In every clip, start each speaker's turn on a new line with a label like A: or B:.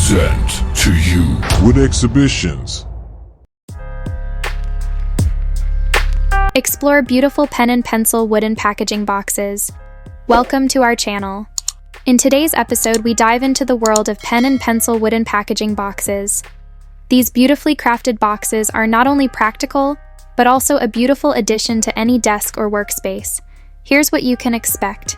A: present to you with exhibitions.
B: Explore beautiful pen and pencil wooden packaging boxes. Welcome to our channel. In today's episode, we dive into the world of pen and pencil wooden packaging boxes. These beautifully crafted boxes are not only practical, but also a beautiful addition to any desk or workspace. Here's what you can expect.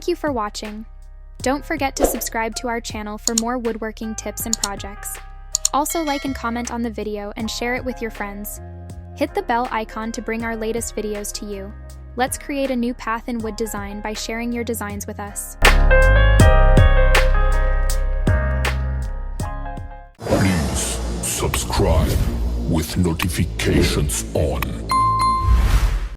B: Thank you for watching. Don't forget to subscribe to our channel for more woodworking tips and projects. Also like and comment on the video and share it with your friends. Hit the bell icon to bring our latest videos to you. Let's create a new path in wood design by sharing your designs with us.
A: Please subscribe with notifications on.